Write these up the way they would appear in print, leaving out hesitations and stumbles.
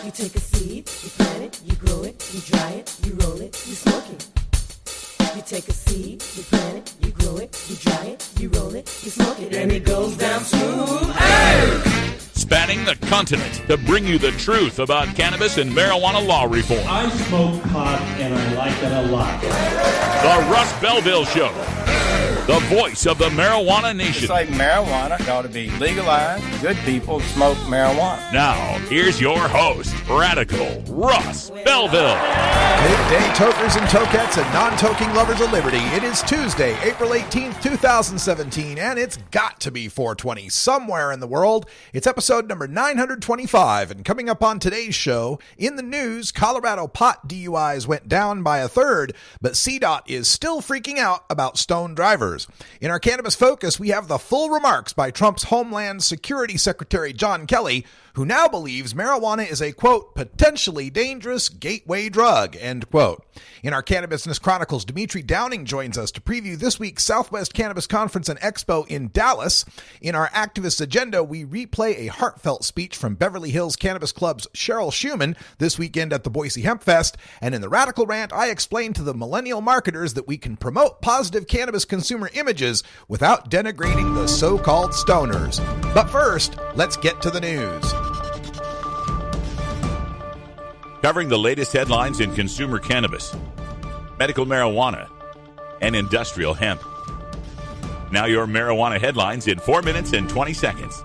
You take a seed, you plant it, you grow it, you dry it, you roll it, you smoke it. You take a seed, you plant it, you grow it, you dry it, you roll it, you smoke it, and it goes down smooth. Hey! Spanning the continent to bring you the truth about cannabis and marijuana law reform. I smoke pot and I like it a lot. The Russ Belville Show. The voice of the marijuana nation. It's like marijuana ought to be legalized. Good people smoke marijuana. Now, here's your host, Radical Russ Belville. Good day, tokers and tokettes and non-toking lovers of liberty. It is Tuesday, April 18th, 2017, and it's got to be 420 somewhere in the world. It's episode number 925, and coming up on today's show, in the news, Colorado pot DUIs went down by a third, but CDOT is still freaking out about stoned drivers. In our Cannabis Focus, we have the full remarks by Trump's Homeland Security Secretary John Kelly, who now believes marijuana is a, quote, potentially dangerous gateway drug, end quote. In our Cannabis Chronicles, Dimitri Downing joins us to preview this week's Southwest Cannabis Conference and Expo in Dallas. In our Activist Agenda, we replay a heartfelt speech from Beverly Hills Cannabis Club's Cheryl Schumann this weekend at the Boise Hemp Fest. And in the Radical Rant, I explain to the millennial marketers that we can promote positive cannabis consumer images without denigrating the so-called stoners. But first, let's get to the news. Covering the latest headlines in consumer cannabis, medical marijuana, and industrial hemp. Now your marijuana headlines in 4 minutes and 20 seconds.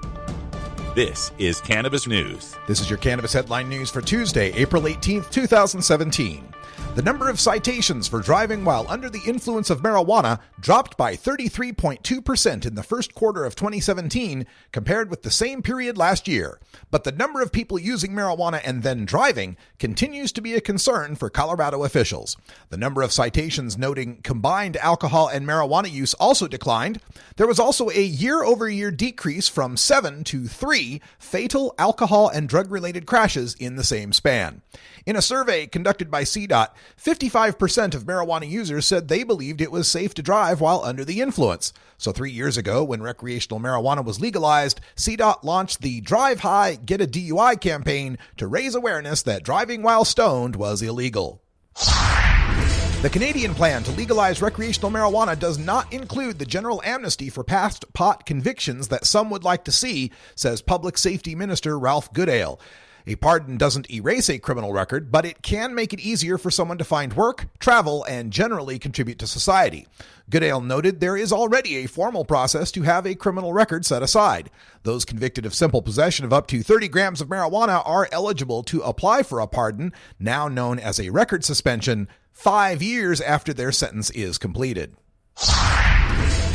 This is Cannabis News. This is your Cannabis Headline News for Tuesday, April 18th, 2017. The number of citations for driving while under the influence of marijuana dropped by 33.2% in the first quarter of 2017 compared with the same period last year. But the number of people using marijuana and then driving continues to be a concern for Colorado officials. The number of citations noting combined alcohol and marijuana use also declined. There was also a year-over-year decrease from 7 to 3 fatal alcohol and drug-related crashes in the same span. In a survey conducted by CDOT, 55% of marijuana users said they believed it was safe to drive while under the influence. So 3 years ago, when recreational marijuana was legalized, CDOT launched the Drive High, Get a DUI campaign to raise awareness that driving while stoned was illegal. The Canadian plan to legalize recreational marijuana does not include the general amnesty for past pot convictions that some would like to see, says Public Safety Minister Ralph Goodale. A pardon doesn't erase a criminal record, but it can make it easier for someone to find work, travel, and generally contribute to society. Goodale noted there is already a formal process to have a criminal record set aside. Those convicted of simple possession of up to 30 grams of marijuana are eligible to apply for a pardon, now known as a record suspension, 5 years after their sentence is completed.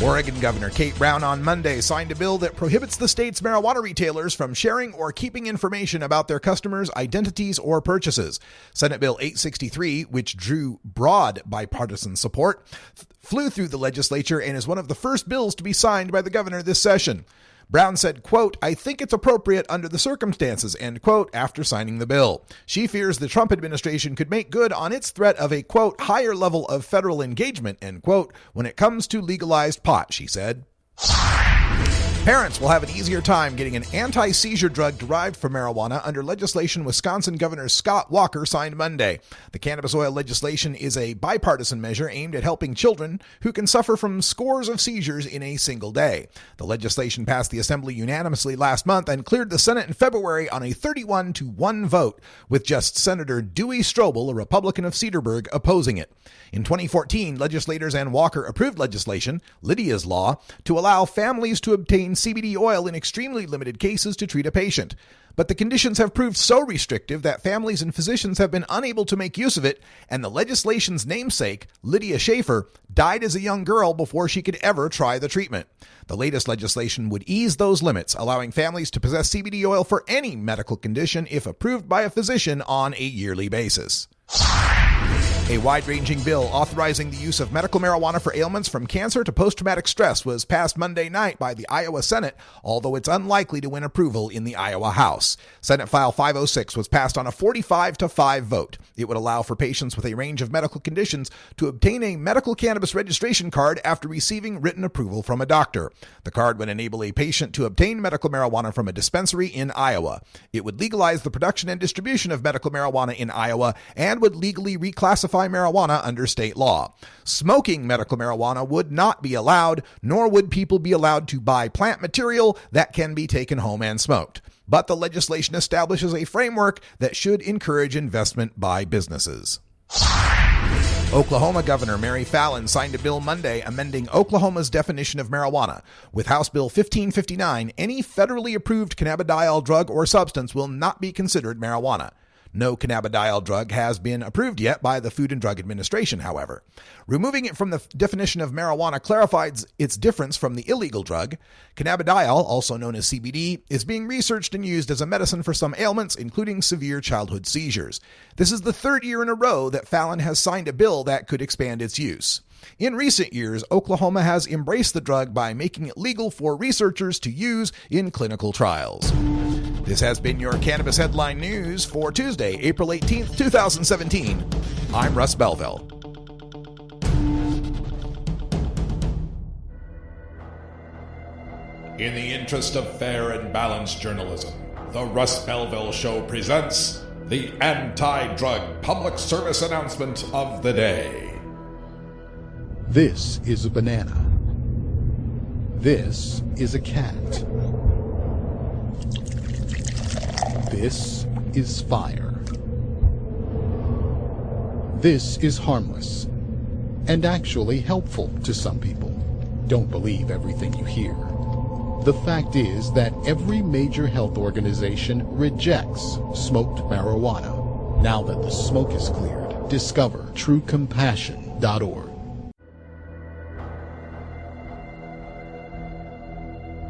Oregon Governor Kate Brown on Monday signed a bill that prohibits the state's marijuana retailers from sharing or keeping information about their customers' identities or purchases. Senate Bill 863, which drew broad bipartisan support, flew through the legislature and is one of the first bills to be signed by the governor this session. Brown said, quote, I think it's appropriate under the circumstances, end quote, after signing the bill. She fears the Trump administration could make good on its threat of a, quote, higher level of federal engagement, end quote, when it comes to legalized pot, she said. Parents will have an easier time getting an anti-seizure drug derived from marijuana under legislation Wisconsin Governor Scott Walker signed Monday. The cannabis oil legislation is a bipartisan measure aimed at helping children who can suffer from scores of seizures in a single day. The legislation passed the Assembly unanimously last month and cleared the Senate in February on a 31-1 vote, with just Senator Dewey Strobel, a Republican of Cedarburg, opposing it. In 2014, legislators and Walker approved legislation, Lydia's Law, to allow families to obtain CBD oil in extremely limited cases to treat a patient. But the conditions have proved so restrictive that families and physicians have been unable to make use of it, and the legislation's namesake, Lydia Schaefer, died as a young girl before she could ever try the treatment. The latest legislation would ease those limits, allowing families to possess CBD oil for any medical condition if approved by a physician on a yearly basis. A wide-ranging bill authorizing the use of medical marijuana for ailments from cancer to post-traumatic stress was passed Monday night by the Iowa Senate, although it's unlikely to win approval in the Iowa House. Senate File 506 was passed on a 45-5 vote. It would allow for patients with a range of medical conditions to obtain a medical cannabis registration card after receiving written approval from a doctor. The card would enable a patient to obtain medical marijuana from a dispensary in Iowa. It would legalize the production and distribution of medical marijuana in Iowa and would legally reclassify marijuana under state law. Smoking medical marijuana would not be allowed, nor would people be allowed to buy plant material that can be taken home and smoked. But the legislation establishes a framework that should encourage investment by businesses. Oklahoma Governor Mary Fallin signed a bill Monday amending Oklahoma's definition of marijuana. With House Bill 1559, any federally approved cannabidiol drug or substance will not be considered marijuana. No cannabidiol drug has been approved yet by the Food and Drug Administration, however. Removing it from the definition of marijuana clarifies its difference from the illegal drug. Cannabidiol, also known as CBD, is being researched and used as a medicine for some ailments, including severe childhood seizures. This is the third year in a row that Fallin has signed a bill that could expand its use. In recent years, Oklahoma has embraced the drug by making it legal for researchers to use in clinical trials. This has been your Cannabis Headline News for Tuesday, April 18th, 2017. I'm Russ Belville. In the interest of fair and balanced journalism, the Russ Belville Show presents the anti-drug public service announcement of the day. This is a banana. This is a cat. This is fire. This is harmless and actually helpful to some people. Don't believe everything you hear. The fact is that every major health organization rejects smoked marijuana. Now that the smoke is cleared, discover truecompassion.org.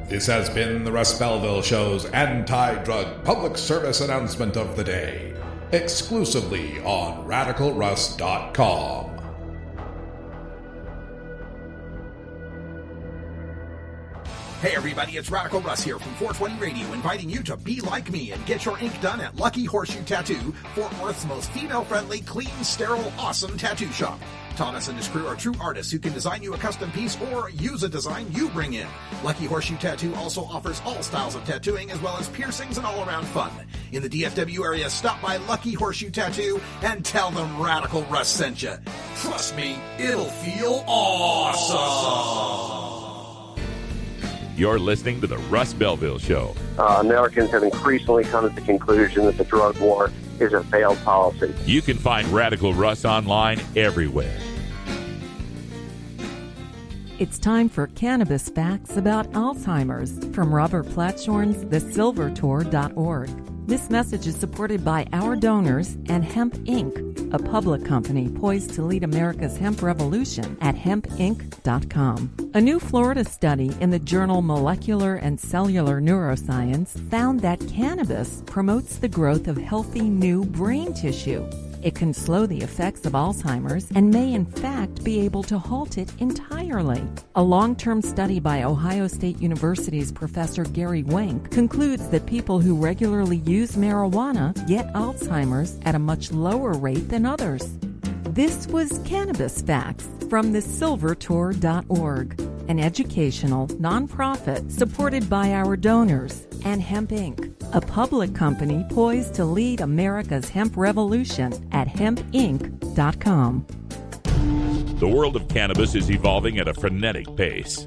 This has been the Russ Belville Show's anti-drug public service announcement of the day, exclusively on RadicalRuss.com. Hey everybody, it's Radical Russ here from 420 Radio, inviting you to be like me and get your ink done at Lucky Horseshoe Tattoo, Fort Worth's most female-friendly, clean, sterile, awesome tattoo shop. Thomas and his crew are true artists who can design you a custom piece or use a design you bring in. Lucky Horseshoe Tattoo also offers all styles of tattooing as well as piercings and all-around fun. In the DFW area, stop by Lucky Horseshoe Tattoo and tell them Radical Russ sent you. Trust me, it'll feel awesome. You're listening to the Russ Belville Show. Americans have increasingly come to the conclusion that the drug war is a failed policy. You can find Radical Russ online everywhere. It's time for cannabis facts about Alzheimer's from Robert Platshorn's thesilvertour.org. This message is supported by our donors and Hemp Inc., a public company poised to lead America's hemp revolution at hempinc.com. A new Florida study in the journal Molecular and Cellular Neuroscience found that cannabis promotes the growth of healthy new brain tissue. It can slow the effects of Alzheimer's and may in fact be able to halt it entirely. A long-term study by Ohio State University's Professor Gary Wenk concludes that people who regularly use marijuana get Alzheimer's at a much lower rate than others. This was Cannabis Facts from thesilvertour.org, an educational nonprofit supported by our donors and Hemp Inc., a public company poised to lead America's hemp revolution at hempinc.com. The world of cannabis is evolving at a frenetic pace.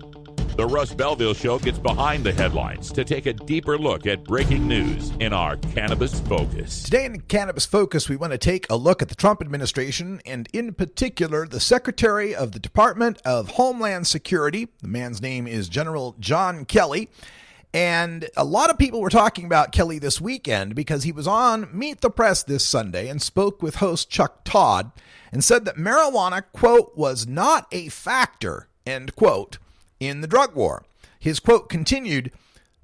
The Russ Belville Show gets behind the headlines to take a deeper look at breaking news in our Cannabis Focus. Today in Cannabis Focus, we want to take a look at the Trump administration and in particular the Secretary of the Department of Homeland Security. The man's name is General John Kelly. And a lot of people were talking about Kelly this weekend because he was on Meet the Press this Sunday and spoke with host Chuck Todd and said that marijuana, quote, was not a factor, end quote, in the drug war. His quote continued,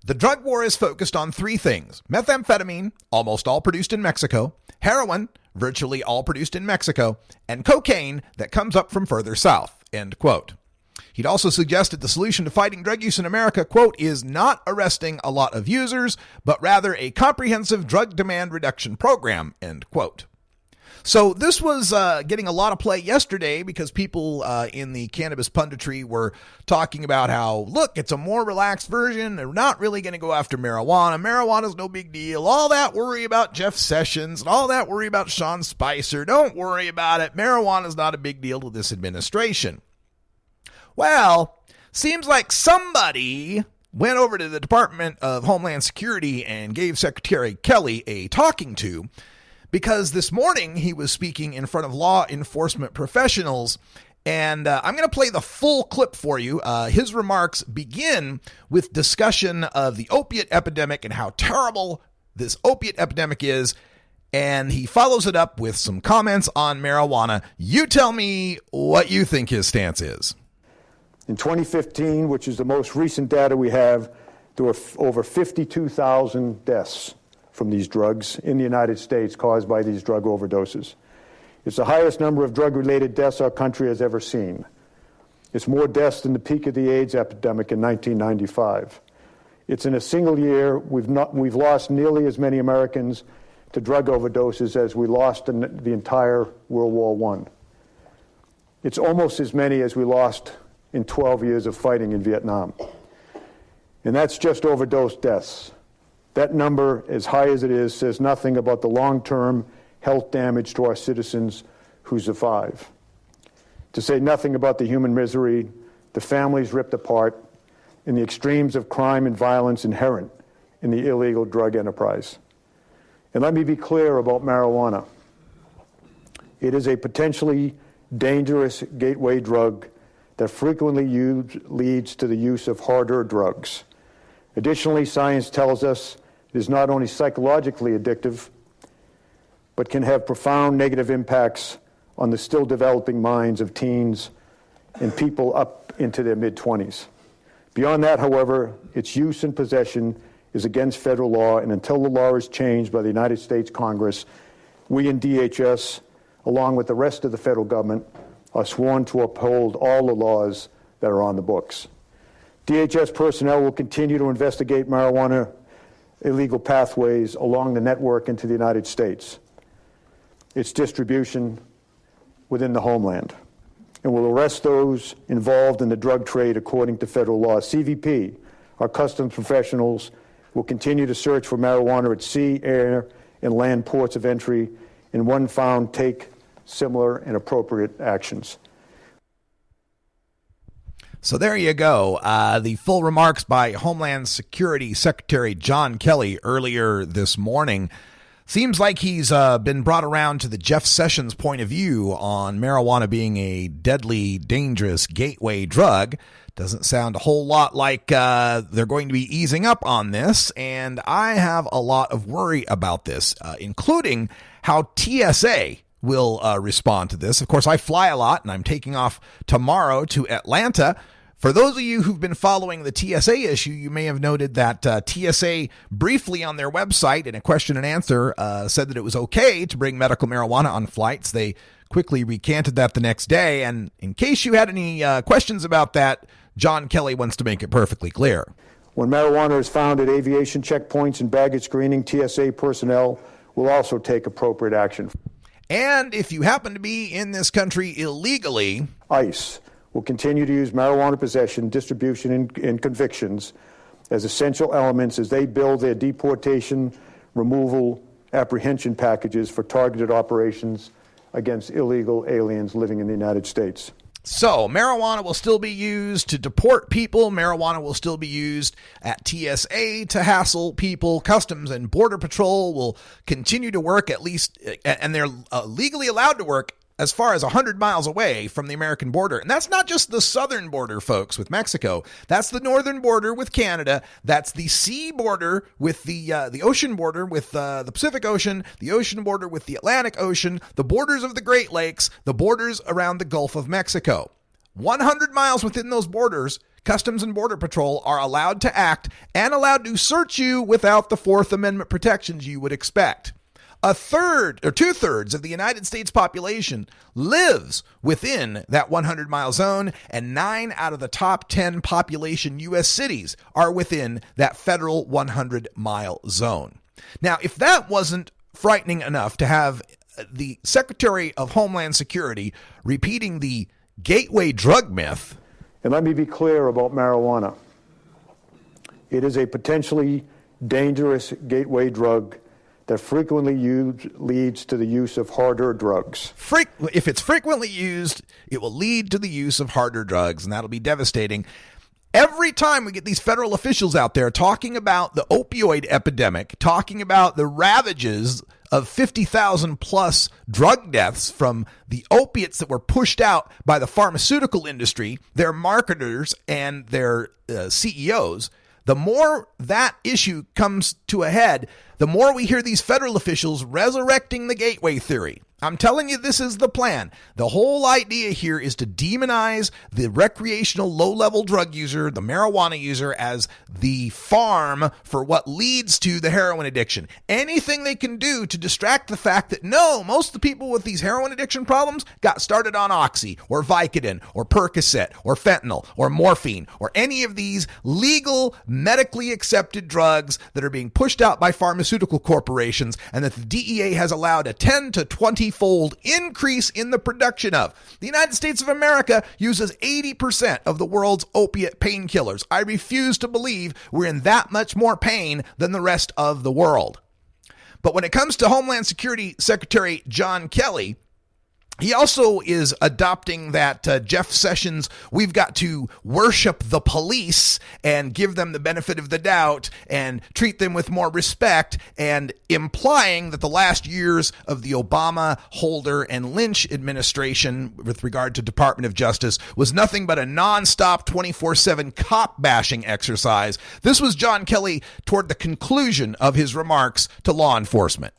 "The drug war is focused on three things: methamphetamine, almost all produced in Mexico, heroin, virtually all produced in Mexico, and cocaine that comes up from further south, end quote. He'd also suggested the solution to fighting drug use in America, quote, is not arresting a lot of users, but rather a comprehensive drug demand reduction program, end quote. So this was getting a lot of play yesterday because people in the cannabis punditry were talking about how, look, it's a more relaxed version. They're not really going to go after marijuana. Marijuana's no big deal. All that worry about Jeff Sessions and all that worry about Sean Spicer. Don't worry about it. Marijuana's not a big deal to this administration. Well, seems like somebody went over to the Department of Homeland Security and gave Secretary Kelly a talking to, because this morning he was speaking in front of law enforcement professionals, and I'm going to play the full clip for you. His remarks begin with discussion of the opiate epidemic and how terrible this opiate epidemic is, and he follows it up with some comments on marijuana. You tell me what you think his stance is. In 2015, which is the most recent data we have, there were over 52,000 deaths from these drugs in the United States caused by these drug overdoses. It's the highest number of drug-related deaths our country has ever seen. It's more deaths than the peak of the AIDS epidemic in 1995. It's in a single year we've lost nearly as many Americans to drug overdoses as we lost in the entire World War I. It's almost as many as we lost in 12 years of fighting in Vietnam. And that's just overdose deaths. That number, as high as it is, says nothing about the long-term health damage to our citizens who survive. To say nothing about the human misery, the families ripped apart, and the extremes of crime and violence inherent in the illegal drug enterprise. And let me be clear about marijuana. It is a potentially dangerous gateway drug that frequently leads to the use of harder drugs. Additionally, science tells us it is not only psychologically addictive, but can have profound negative impacts on the still developing minds of teens and people up into their mid-20s. Beyond that, however, its use and possession is against federal law, and until the law is changed by the United States Congress, we in DHS, along with the rest of the federal government, are sworn to uphold all the laws that are on the books. DHS personnel will continue to investigate marijuana illegal pathways along the network into the United States, its distribution within the homeland, and will arrest those involved in the drug trade according to federal law. CVP, our customs professionals, will continue to search for marijuana at sea, air, and land ports of entry, and when found, take similar and appropriate actions. So there you go. The full remarks by Homeland Security Secretary John Kelly earlier this morning. Seems like he's been brought around to the Jeff Sessions point of view on marijuana being a deadly, dangerous gateway drug. Doesn't sound a whole lot like they're going to be easing up on this, and I have a lot of worry about this, including how TSA will respond to this. Of course, I fly a lot, and I'm taking off tomorrow to Atlanta. For those of you who've been following the TSA issue, you may have noted that TSA briefly on their website in a question and answer said that it was okay to bring medical marijuana on flights. They quickly recanted that the next day. And in case you had any questions about that, John Kelly wants to make it perfectly clear. When marijuana is found at aviation checkpoints and baggage screening, TSA personnel will also take appropriate action. And if you happen to be in this country illegally, ICE will continue to use marijuana possession, distribution, and convictions as essential elements as they build their deportation, removal, apprehension packages for targeted operations against illegal aliens living in the United States. So, marijuana will still be used to deport people. Marijuana will still be used at TSA to hassle people. Customs and Border Patrol will continue to work at least, and they're legally allowed to work as far as 100 miles away from the American border. And that's not just the southern border, folks, with Mexico. That's the northern border with Canada. That's the sea border with the ocean border with the Pacific Ocean, the ocean border with the Atlantic Ocean, the borders of the Great Lakes, the borders around the Gulf of Mexico. 100 miles within those borders, Customs and Border Patrol are allowed to act and allowed to search you without the Fourth Amendment protections you would expect. A third or 2/3 of the United States population lives within that 100-mile zone, and 9 out of the top 10 population U.S. cities are within that federal 100-mile zone. Now, if that wasn't frightening enough to have the Secretary of Homeland Security repeating the gateway drug myth. And let me be clear about marijuana. It is a potentially dangerous gateway drug that frequently leads to the use of harder drugs. If it's frequently used, it will lead to the use of harder drugs, and that'll be devastating. Every time we get these federal officials out there talking about the opioid epidemic, talking about the ravages of 50,000 plus drug deaths from the opiates that were pushed out by the pharmaceutical industry, their marketers and their CEOs, the more that issue comes to a head, the more we hear these federal officials resurrecting the gateway theory. I'm telling you, this is the plan. The whole idea here is to demonize the recreational low-level drug user, the marijuana user, as the farm for what leads to the heroin addiction. Anything they can do to distract the fact that, no, most of the people with these heroin addiction problems got started on Oxy or Vicodin or Percocet or fentanyl or morphine or any of these legal, medically accepted drugs that are being pushed out by pharmaceutical corporations and that the DEA has allowed a 10 to 20-fold increase in the production of. The United States of America uses 80% of the world's opiate painkillers. I refuse to believe we're in that much more pain than the rest of the world. But when it comes to Homeland Security Secretary John Kelly, he also is adopting that Jeff Sessions, we've got to worship the police and give them the benefit of the doubt and treat them with more respect, and implying that the last years of the Obama, Holder, and Lynch administration with regard to Department of Justice was nothing but a nonstop 24/7 cop bashing exercise. This was John Kelly toward the conclusion of his remarks to law enforcement.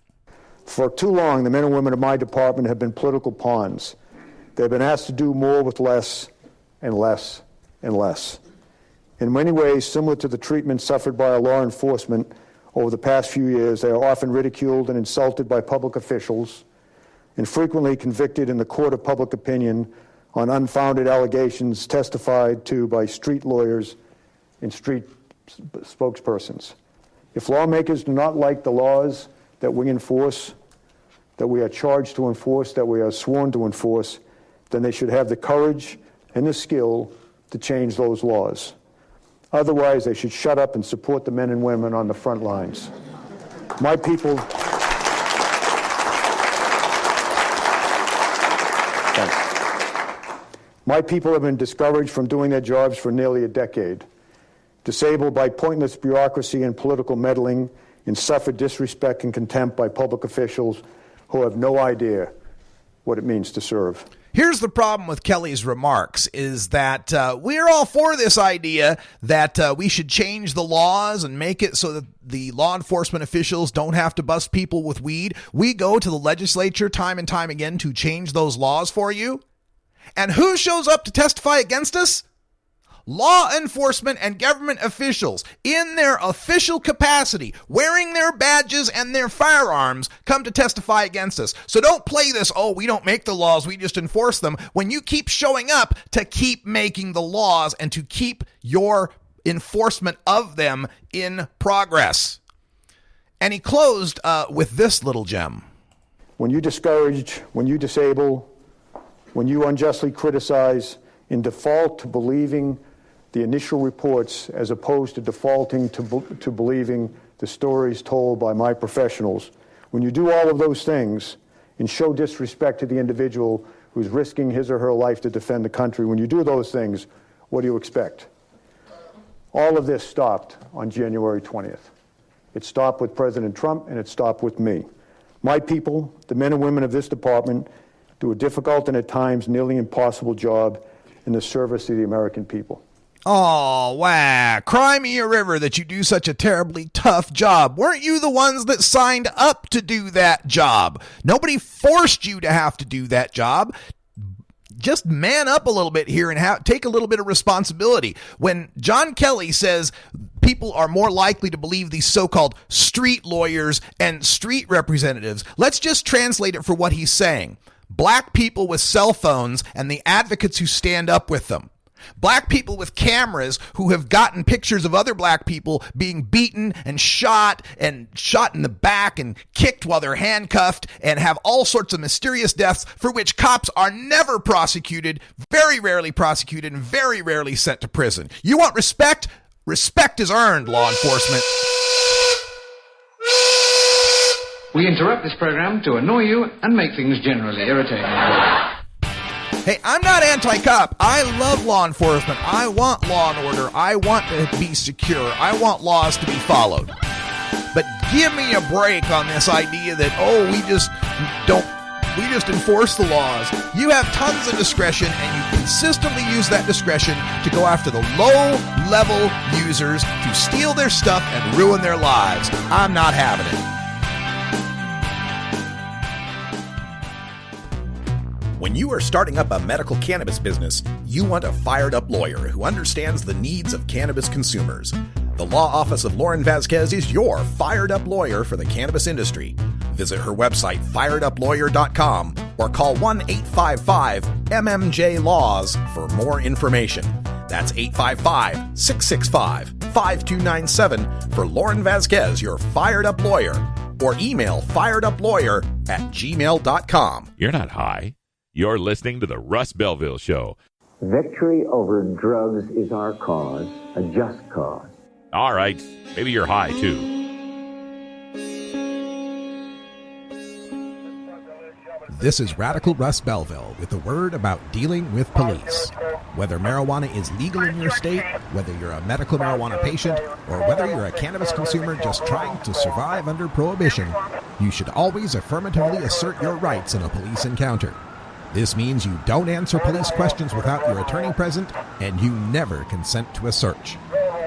For too long, the men and women of my department have been political pawns. They've been asked to do more with less and less and less. In many ways, similar to the treatment suffered by our law enforcement over the past few years, they are often ridiculed and insulted by public officials and frequently convicted in the court of public opinion on unfounded allegations testified to by street lawyers and street spokespersons. If lawmakers do not like the laws that we enforce, that we are charged to enforce, that we are sworn to enforce, then they should have the courage and the skill to change those laws. Otherwise, they should shut up and support the men and women on the front lines. My people... Thanks. My people have been discouraged from doing their jobs for nearly a decade, disabled by pointless bureaucracy and political meddling, and suffered disrespect and contempt by public officials who have no idea what it means to serve. Here's the problem with Kelly's remarks is that we're all for this idea that we should change the laws and make it so that the law enforcement officials don't have to bust people with weed. We go to the legislature time and time again to change those laws for you. And who shows up to testify against us? Law enforcement and government officials in their official capacity, wearing their badges and their firearms, come to testify against us. So don't play this, oh, we don't make the laws, we just enforce them, when you keep showing up to keep making the laws and to keep your enforcement of them in progress. And he closed with this little gem. When you discourage, when you disable, when you unjustly criticize, in default to believing the initial reports as opposed to defaulting to believing the stories told by my professionals. When you do all of those things and show disrespect to the individual who's risking his or her life to defend the country, when you do those things, what do you expect? All of this stopped on January 20th. It stopped with President Trump and it stopped with me. My people, the men and women of this department, do a difficult and at times nearly impossible job in the service of the American people. Oh, wow. Cry me a river that you do such a terribly tough job. Weren't you the ones that signed up to do that job? Nobody forced you to have to do that job. just man up a little bit here and take a little bit of responsibility. When John Kelly says people are more likely to believe these so-called street lawyers and street representatives, let's just translate it for what he's saying. Black people with cell phones and the advocates who stand up with them. Black people with cameras who have gotten pictures of other black people being beaten and shot in the back and kicked while they're handcuffed and have all sorts of mysterious deaths for which cops are never prosecuted, very rarely prosecuted, and very rarely sent to prison. You want respect? Respect is earned, law enforcement. We interrupt this program to annoy you and make things generally irritating. Hey, I'm not anti-cop. I love law enforcement. I want law and order. I want to be secure. I want laws to be followed. But give me a break on this idea that, we just enforce the laws. You have tons of discretion, and you consistently use that discretion to go after the low-level users to steal their stuff and ruin their lives. I'm not having it. When you are starting up a medical cannabis business, you want a fired-up lawyer who understands the needs of cannabis consumers. The law office of Lauren Vasquez is your fired-up lawyer for the cannabis industry. Visit her website, fireduplawyer.com, or call 1-855-MMJ-LAWS for more information. That's 855-665-5297 for Lauren Vasquez, your fired-up lawyer, or email fireduplawyer@gmail.com. You're not high. You're listening to the Russ Belville Show. Victory over drugs is our cause, a just cause. All right. Maybe you're high, too. This is Radical Russ Belville with a word about dealing with police. Whether marijuana is legal in your state, whether you're a medical marijuana patient, or whether you're a cannabis consumer just trying to survive under prohibition, you should always affirmatively assert your rights in a police encounter. This means you don't answer police questions without your attorney present, and you never consent to a search.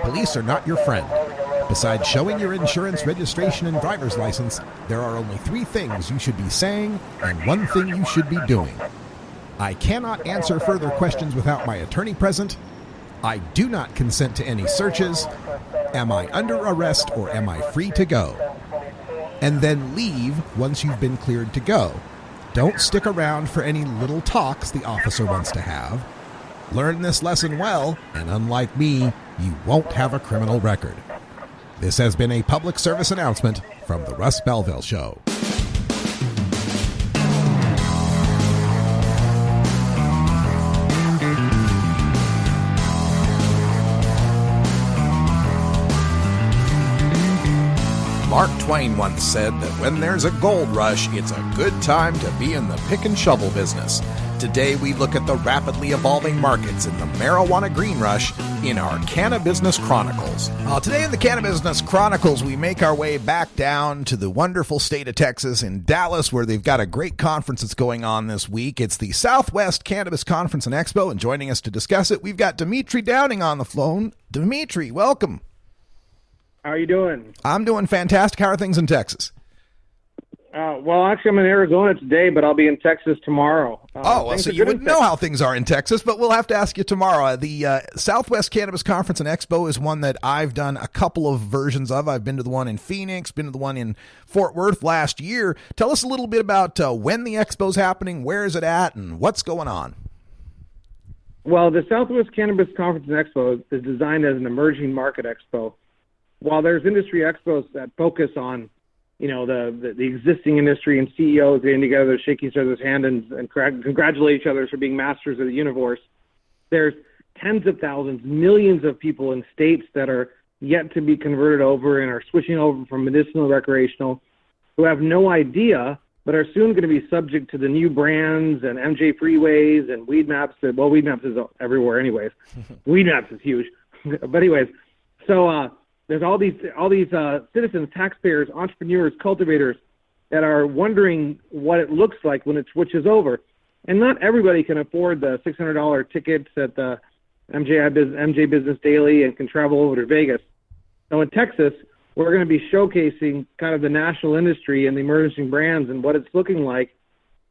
Police are not your friend. Besides showing your insurance, registration, and driver's license, there are only 3 things you should be saying and 1 thing you should be doing. I cannot answer further questions without my attorney present. I do not consent to any searches. Am I under arrest or am I free to go? And then leave once you've been cleared to go. Don't stick around for any little talks the officer wants to have. Learn this lesson well, and unlike me, you won't have a criminal record. This has been a public service announcement from the Russ Belville Show. Mark Twain once said that when there's a gold rush, it's a good time to be in the pick and shovel business. Today we look at the rapidly evolving markets in the marijuana green rush in our Cannabusiness Chronicles. Today in the Cannabusiness Chronicles, we make our way back down to the wonderful state of Texas in Dallas, where they've got a great conference that's going on this week. It's the Southwest Cannabis Conference and Expo, and joining us to discuss it, we've got Dimitri Downing on the phone. Dimitri, welcome. How are you doing? I'm doing fantastic. How are things in Texas? Well, actually, I'm in Arizona today, but I'll be in Texas tomorrow. So you wouldn't know how things are in Texas, but we'll have to ask you tomorrow. The Southwest Cannabis Conference and Expo is one that I've done a couple of versions of. I've been to the one in Phoenix, been to the one in Fort Worth last year. Tell us a little bit about when the expo's happening, where is it at, and what's going on. Well, the Southwest Cannabis Conference and Expo is designed as an emerging market expo. While there's industry expos that focus on, the existing industry and CEOs getting together, shaking each other's hand and congratulate each other for being masters of the universe, there's tens of thousands, millions of people in states that are yet to be converted over and are switching over from medicinal to recreational, who have no idea, but are soon going to be subject to the new brands and MJ freeways and weed maps. Well, weed maps is everywhere anyways. Weed maps is huge. But anyways, so there's all these citizens, taxpayers, entrepreneurs, cultivators that are wondering what it looks like when it switches over. And not everybody can afford the $600 tickets at the MJ Business Daily and can travel over to Vegas. So in Texas, we're going to be showcasing kind of the national industry and the emerging brands and what it's looking like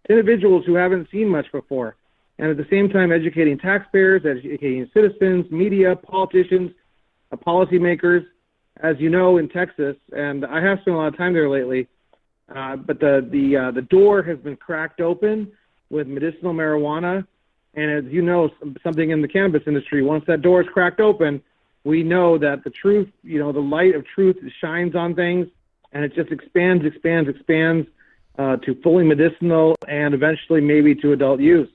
to individuals who haven't seen much before. and at the same time educating taxpayers, educating citizens, media, politicians, policymakers. As you know, in Texas, and I have spent a lot of time there lately, but the door has been cracked open with medicinal marijuana. And as you know, something in the cannabis industry, once that door is cracked open, we know that the truth, the light of truth shines on things, and it just expands to fully medicinal and eventually maybe to adult use.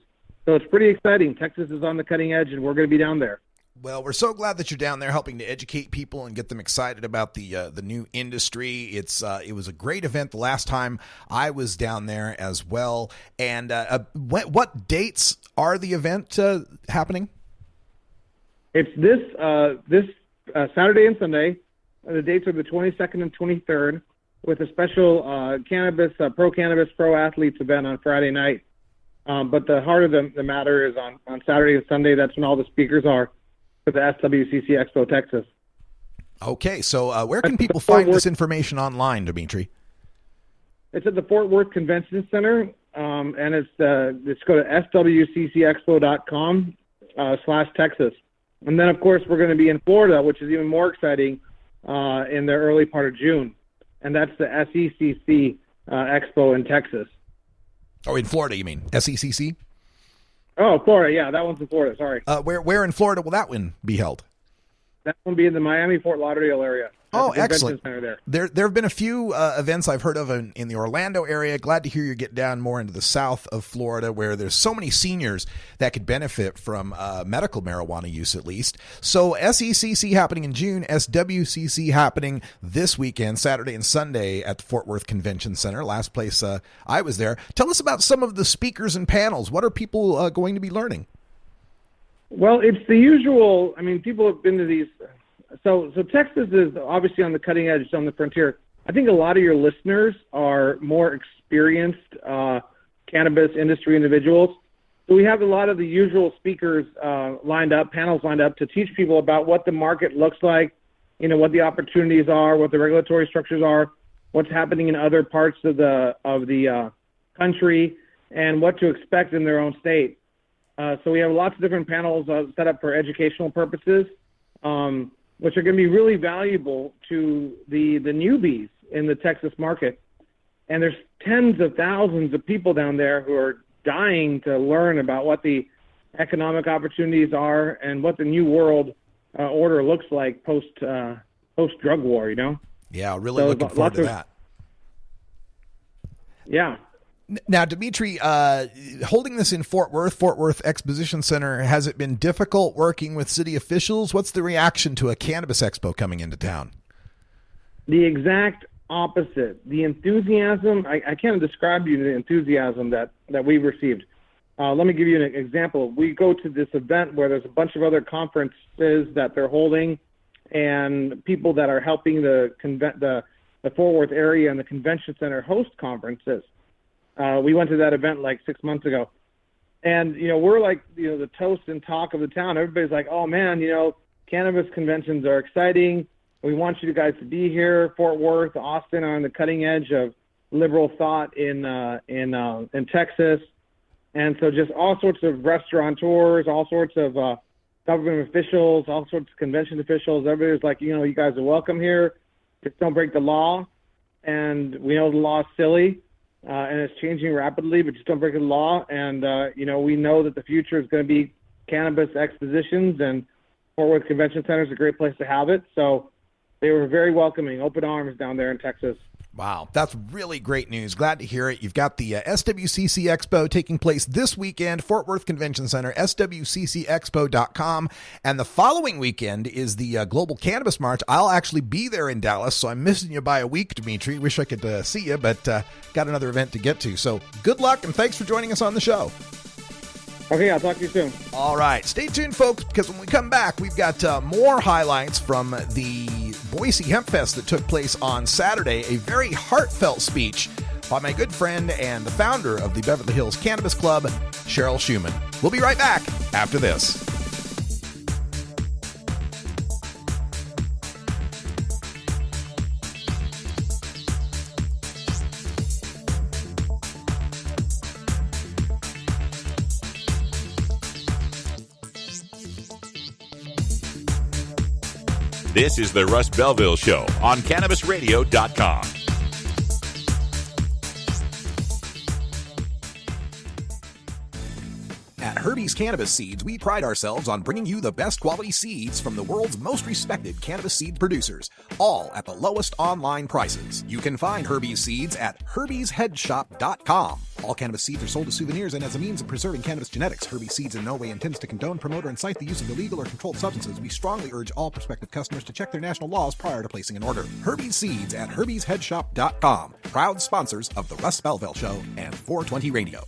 So it's pretty exciting. Texas is on the cutting edge, and we're going to be down there. Well, we're so glad that you're down there helping to educate people and get them excited about the new industry. It was a great event the last time I was down there as well. And what dates are the event happening? It's this Saturday and Sunday. The dates are the 22nd and 23rd, with a special pro athletes event on Friday night. But the heart of the matter is on Saturday and Sunday. That's when all the speakers are for the SWCC Expo Texas. Okay, so where can people find this information online, Dimitri? It's at the Fort Worth Convention Center, and it's go to swcexpo.com/Texas. And then, of course, we're going to be in Florida, which is even more exciting, in the early part of June. And that's the SECC Expo in Texas. Oh, in Florida, you mean? SECC? Oh, Florida. Yeah, that one's in Florida. Sorry. Where in Florida will that one be held? That one be in the Miami-Fort Lauderdale area. Oh, excellent. There have been a few events I've heard of in the Orlando area. Glad to hear you get down more into the south of Florida, where there's so many seniors that could benefit from medical marijuana use, at least. So SECC happening in June, SWCC happening this weekend, Saturday and Sunday at the Fort Worth Convention Center, last place I was there. Tell us about some of the speakers and panels. What are people going to be learning? Well, it's the usual. I mean, people have been to these. So Texas is obviously on the cutting edge, on the frontier. I think a lot of your listeners are more experienced cannabis industry individuals. So we have a lot of the usual speakers panels lined up to teach people about what the market looks like, what the opportunities are, what the regulatory structures are, what's happening in other parts of the country, and what to expect in their own state. So we have lots of different panels set up for educational purposes, which are going to be really valuable to the newbies in the Texas market. And there's tens of thousands of people down there who are dying to learn about what the economic opportunities are and what the new world order looks like post drug war. Yeah, really looking forward to that. Yeah. Now, Dimitri, holding this in Fort Worth Exposition Center, has it been difficult working with city officials? What's the reaction to a cannabis expo coming into town? The exact opposite. The enthusiasm, I can't describe to you the enthusiasm that we've received. Let me give you an example. We go to this event where there's a bunch of other conferences that they're holding, and people that are helping the Fort Worth area and the convention center host conferences. We went to that event like 6 months ago, and we're like the toast and talk of the town. Everybody's like, "Oh man, cannabis conventions are exciting. We want you guys to be here." Fort Worth, Austin are on the cutting edge of liberal thought in Texas, and so just all sorts of restaurateurs, all sorts of government officials, all sorts of convention officials. Everybody's like, you guys are welcome here. Just don't break the law, and we know the law is silly. And it's changing rapidly, but just don't break the law. And, we know that the future is going to be cannabis expositions, and Fort Worth Convention Center is a great place to have it. So they were very welcoming, open arms down there in Texas. Wow, that's really great news. Glad to hear it. You've got the SWCC Expo taking place this weekend, Fort Worth Convention Center, swccexpo.com. And the following weekend is the Global Cannabis March. I'll actually be there in Dallas, so I'm missing you by a week, Dimitri. Wish I could see you, but got another event to get to. So good luck, and thanks for joining us on the show. Okay, I'll talk to you soon. All right. Stay tuned, folks, because when we come back, we've got more highlights from the Boise Hemp Fest that took place on Saturday. A very heartfelt speech by my good friend and the founder of the Beverly Hills Cannabis Club, Cheryl Schumann. We'll be right back after this. This is the Russ Belville Show on CannabisRadio.com. At Herbie's Cannabis Seeds, we pride ourselves on bringing you the best quality seeds from the world's most respected cannabis seed producers, all at the lowest online prices. You can find Herbie's Seeds at herbiesheadshop.com. All cannabis seeds are sold as souvenirs and as a means of preserving cannabis genetics. Herbie's Seeds in no way intends to condone, promote, or incite the use of illegal or controlled substances. We strongly urge all prospective customers to check their national laws prior to placing an order. Herbie's Seeds at herbiesheadshop.com. Proud sponsors of the Russ Belville Show and 420 Radio.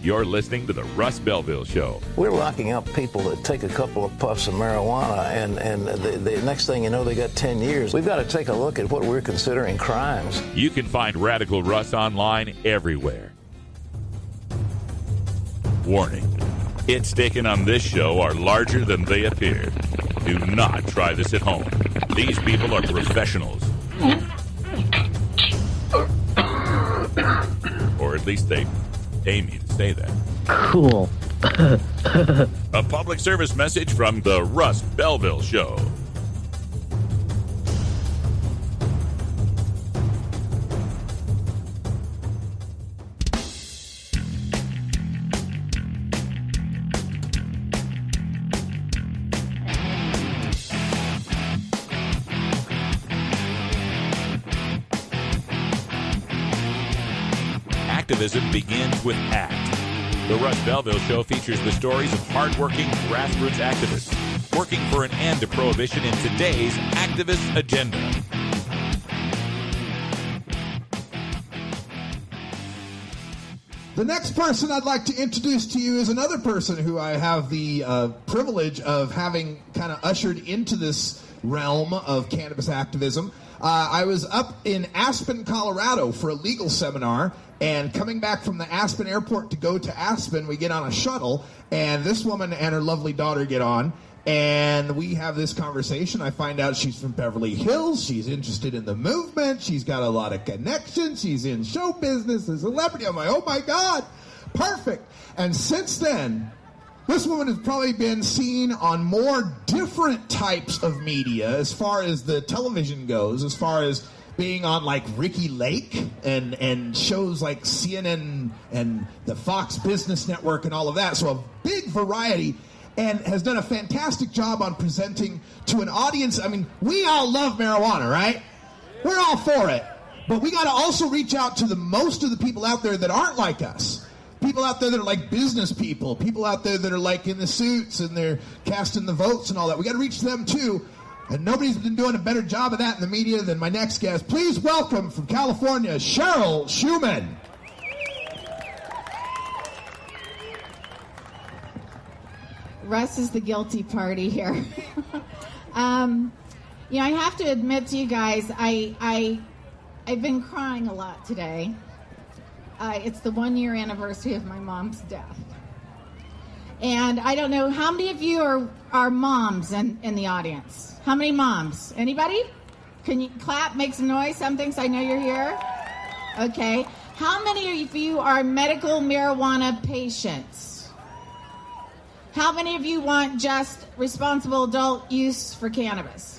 You're listening to the Russ Belville Show. We're locking up people that take a couple of puffs of marijuana, and the next thing you know, they got 10 years. We've got to take a look at what we're considering crimes. You can find Radical Russ online everywhere. Warning. Hits taken on this show are larger than they appear. Do not try this at home. These people are professionals. Or at least they pay me to say that. Cool. A public service message from the Russ Belville Show. Activism begins with ACT. The Russ Belville Show features the stories of hardworking grassroots activists working for an end to prohibition in today's activist agenda. The next person I'd like to introduce to you is another person who I have the privilege of having kind of ushered into this realm of cannabis activism. I was up in Aspen, Colorado for a legal seminar, and coming back from the Aspen airport to go to Aspen, we get on a shuttle, and this woman and her lovely daughter get on, and we have this conversation. I find out she's from Beverly Hills. She's interested in the movement. She's got a lot of connections. She's in show business, a celebrity. I'm like, oh my God, perfect. And since then, this woman has probably been seen on more different types of media as far as the television goes, as far as being on like Ricky Lake and shows like CNN and the Fox Business Network and all of that. So a big variety, and has done a fantastic job on presenting to an audience. I mean, we all love marijuana, right? We're all for it. But we got to also reach out to the most of the people out there that aren't like us. People out there that are like business people. People out there that are like in the suits and they're casting the votes and all that. We got to reach them too. And nobody's been doing a better job of that in the media than my next guest. Please welcome from California, Cheryl Schumann. Russ is the guilty party here. I have to admit to you guys, I've been crying a lot today. It's the 1-year anniversary of my mom's death. And I don't know, how many of you are moms in the audience? How many moms? Anybody? Can you clap, make some noise? Some things I know you're here. Okay. How many of you are medical marijuana patients? How many of you want just responsible adult use for cannabis?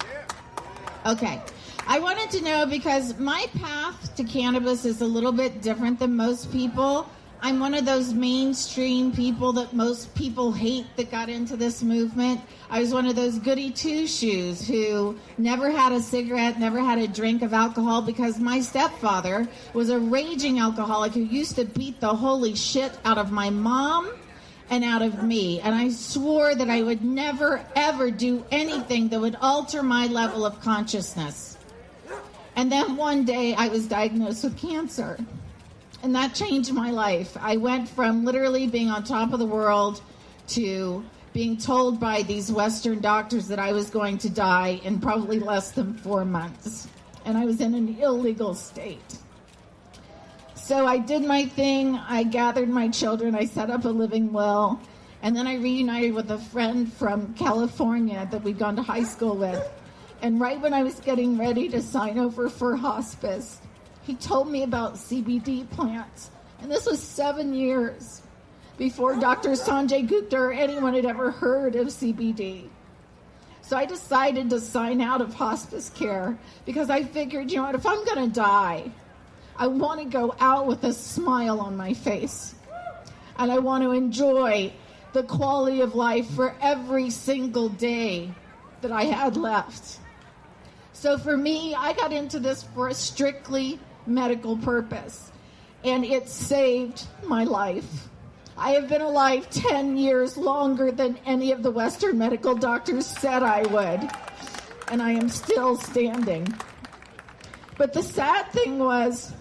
Okay. I wanted to know because my path to cannabis is a little bit different than most people. I'm one of those mainstream people that most people hate that got into this movement. I was one of those goody two-shoes who never had a cigarette, never had a drink of alcohol because my stepfather was a raging alcoholic who used to beat the holy shit out of my mom and out of me. And I swore that I would never, ever do anything that would alter my level of consciousness. And then one day I was diagnosed with cancer. And that changed my life. I went from literally being on top of the world to being told by these Western doctors that I was going to die in probably less than 4 months. And I was in an illegal state. So I did my thing. I gathered my children. I set up a living will. And then I reunited with a friend from California that we'd gone to high school with. And right when I was getting ready to sign over for hospice, he told me about CBD plants. And this was 7 years before Dr. Sanjay Gupta or anyone had ever heard of CBD. So I decided to sign out of hospice care because I figured, you know what, if I'm going to die, I want to go out with a smile on my face. And I want to enjoy the quality of life for every single day that I had left. So for me, I got into this for a strictly medical purpose, and it saved my life. I have been alive 10 years longer than any of the Western medical doctors said I would, and I am still standing. But the sad thing was,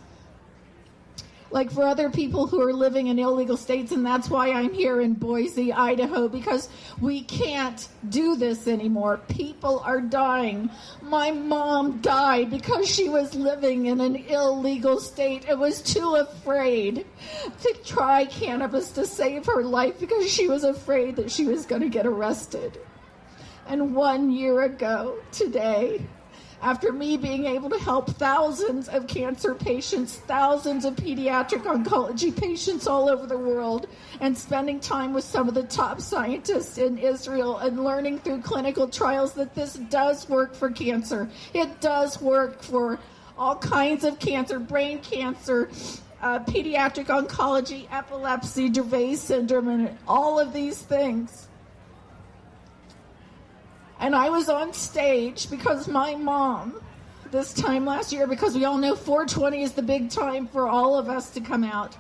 like for other people who are living in illegal states, and that's why I'm here in Boise, Idaho, because we can't do this anymore. People are dying. My mom died because she was living in an illegal state and was too afraid to try cannabis to save her life because she was afraid that she was going to get arrested. And 1 year ago today, after me being able to help thousands of cancer patients, thousands of pediatric oncology patients all over the world, and spending time with some of the top scientists in Israel and learning through clinical trials that this does work for cancer. It does work for all kinds of cancer, brain cancer, pediatric oncology, epilepsy, Dravet syndrome, and all of these things. And I was on stage because my mom, this time last year, because we all know 420 is the big time for all of us to come out.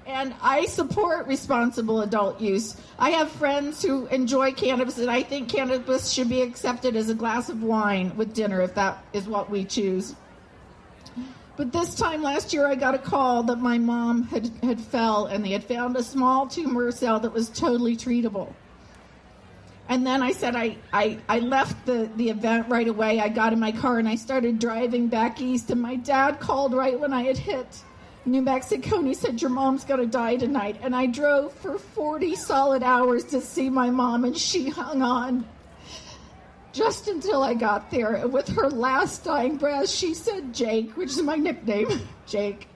And I support responsible adult use. I have friends who enjoy cannabis, and I think cannabis should be accepted as a glass of wine with dinner if that is what we choose. But this time last year, I got a call that my mom had fell, and they had found a small tumor cell that was totally treatable. And then I said I left the event right away. I got in my car and I started driving back east. And my dad called right when I had hit New Mexico, and he said, your mom's going to die tonight. And I drove for 40 solid hours to see my mom, and she hung on just until I got there. And with her last dying breath, she said, Jake, which is my nickname, Jake,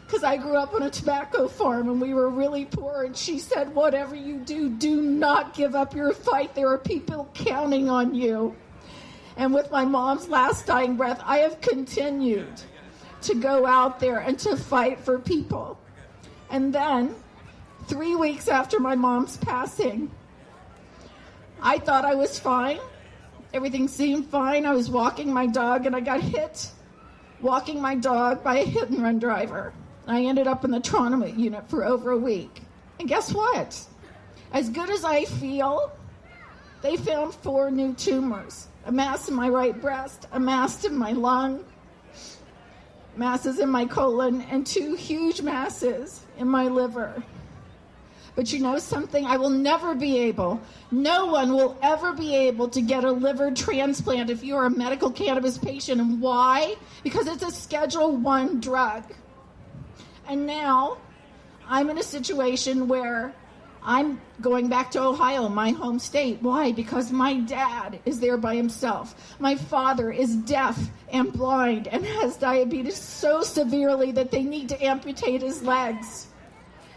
because I grew up on a tobacco farm and we were really poor. And she said, whatever you do, do not give up your fight. There are people counting on you. And with my mom's last dying breath, I have continued to go out there and to fight for people. And then 3 weeks after my mom's passing, I thought I was fine. Everything seemed fine. I was walking my dog and I got hit walking my dog by a hit-and-run driver. I ended up in the trauma unit for over a week. And guess what? As good as I feel, they found 4 new tumors. A mass in my right breast, a mass in my lung, masses in my colon, and 2 huge masses in my liver. But you know something? I will never be able, no one will ever be able to get a liver transplant if you're a medical cannabis patient. And why? Because it's a Schedule I drug. And now I'm in a situation where I'm going back to Ohio, my home state. Why? Because my dad is there by himself. My father is deaf and blind and has diabetes so severely that they need to amputate his legs.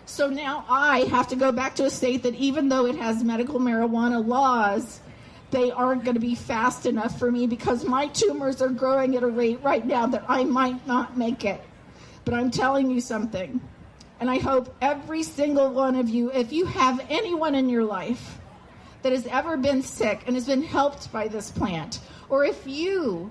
So now I have to go back to a state that even though it has medical marijuana laws, they aren't going to be fast enough for me because my tumors are growing at a rate right now that I might not make it. But I'm telling you something, and I hope every single one of you, if you have anyone in your life that has ever been sick and has been helped by this plant, or if you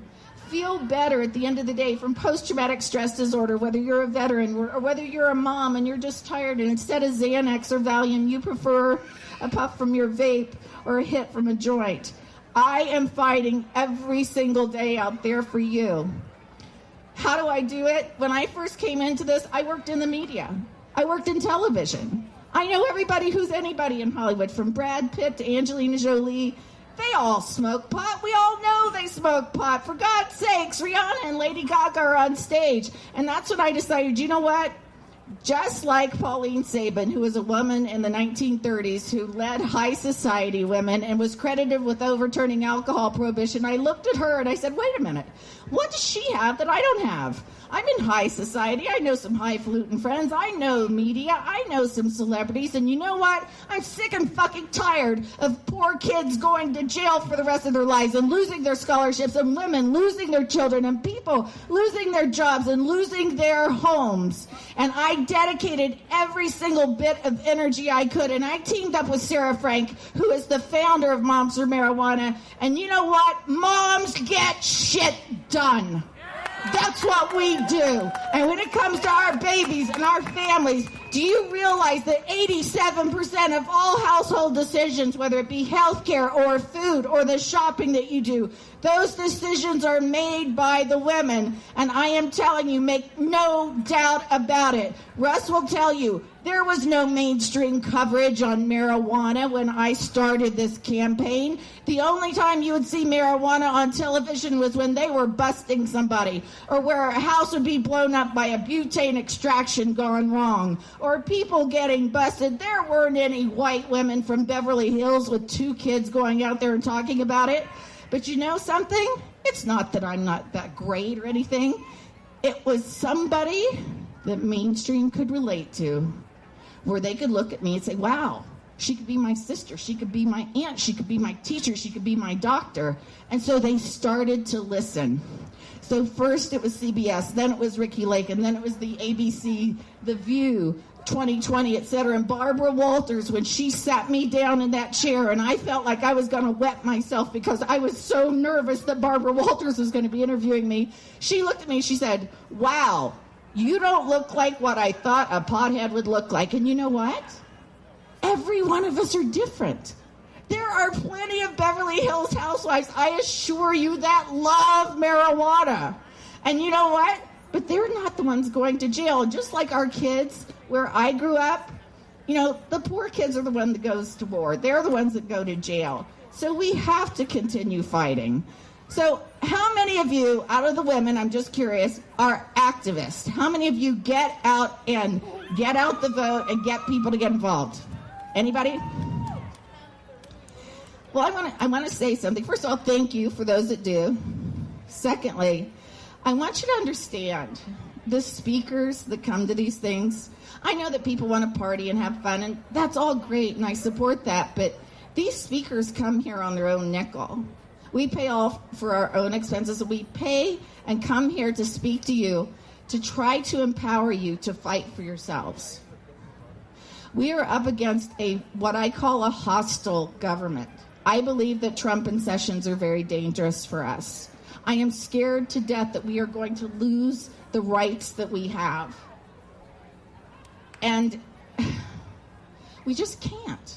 feel better at the end of the day from post-traumatic stress disorder, whether you're a veteran or whether you're a mom and you're just tired and instead of Xanax or Valium, you prefer a puff from your vape or a hit from a joint, I am fighting every single day out there for you. How do I do it? When I first came into this, I worked in the media. I worked in television. I know everybody who's anybody in Hollywood, from Brad Pitt to Angelina Jolie. They all smoke pot. We all know they smoke pot. For God's sakes, Rihanna and Lady Gaga are on stage. And that's when I decided, you know what? just like Pauline Sabin, who was a woman in the 1930s who led high society women and was credited with overturning alcohol prohibition, I looked at her and I said, wait a minute, what does she have that I don't have? I'm in high society. I know some highfalutin friends. I know media. I know some celebrities. And you know what? I'm sick and fucking tired of poor kids going to jail for the rest of their lives and losing their scholarships and women losing their children and people losing their jobs and losing their homes. And I dedicated every single bit of energy I could. And I teamed up with Sarah Frank, who is the founder of Moms for Marijuana. And you know what? Moms get shit done. That's what we do. And when it comes to our babies and our families, do you realize that 87% of all household decisions, whether it be healthcare or food or the shopping that you do, those decisions are made by the women. And I am telling you, make no doubt about it. Russ will tell you, there was no mainstream coverage on marijuana when I started this campaign. The only time you would see marijuana on television was when they were busting somebody, or where a house would be blown up by a butane extraction gone wrong, or people getting busted. There weren't any white women from Beverly Hills with 2 kids going out there and talking about it. But you know something? It's not that I'm not that great or anything. It was somebody that mainstream could relate to, where they could look at me and say, wow, she could be my sister, she could be my aunt, she could be my teacher, she could be my doctor. And so they started to listen. So first it was CBS, then it was Ricky Lake, and then it was the ABC, The View, 2020, etc. And Barbara Walters, when she sat me down in that chair, and I felt like I was going to wet myself because I was so nervous that Barbara Walters was going to be interviewing me, she looked at me, she said, wow, you don't look like what I thought a pothead would look like. And you know what? Every one of us are different. There are plenty of Beverly Hills housewives, I assure you, that love marijuana. And you know what? But they're not the ones going to jail. And just like our kids, where I grew up, you know, the poor kids are the one that goes to war. They're the ones that go to jail. So we have to continue fighting. So how many of you, out of the women, I'm just curious, are activists? How many of you get out the vote and get people to get involved? Anybody? Well, I want to say something. First of all, thank you for those that do. Secondly, I want you to understand the speakers that come to these things. I know that people want to party and have fun, and that's all great, and I support that, but these speakers come here on their own nickel. We pay all for our own expenses. We pay and come here to speak to you, to try to empower you to fight for yourselves. We are up against what I call a hostile government. I believe that Trump and Sessions are very dangerous for us. I am scared to death that we are going to lose the rights that we have. And we just can't.